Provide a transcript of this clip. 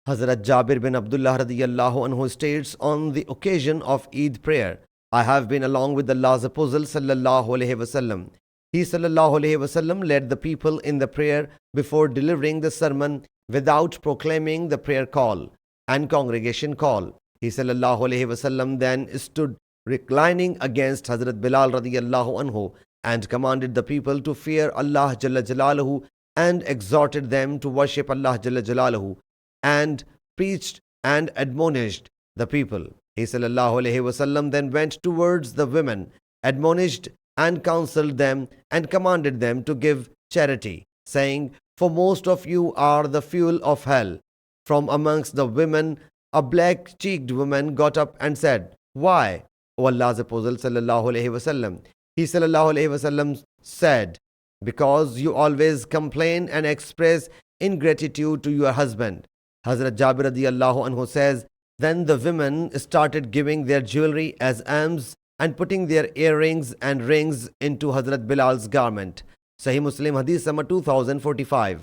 Hazrat Jabir bin Abdullah radiyallahu anhu states on the occasion of Eid prayer, I have been along with Allah's Apostle sallallahu alaihi wasallam. He sallallahu alaihi wasallam led the people in the prayer before delivering the sermon without proclaiming the prayer call and congregation call. He sallallahu alaihi wasallam then stood reclining against Hazrat Bilal radiyallahu anhu and commanded the people to fear Allah Jalla Jalaluhu and exhorted them to worship Allah Jalla Jalaluhu and preached and admonished the people. He sallallahu alaihi wasallam then went towards the women, admonished and counseled them and commanded them to give charity, saying, for most of you are the fuel of hell. From amongst the women, a black-cheeked woman got up and said, why, O Allah's Apostle sallallahu alaihi wasallam? He sallallahu alaihi wasallam said, because you always complain and express ingratitude to your husband. Hazrat Jabir radiyallahu anhu says, then the women started giving their jewelry as alms and putting their earrings and rings into Hazrat Bilal's garment. Sahih Muslim Hadees number 2045.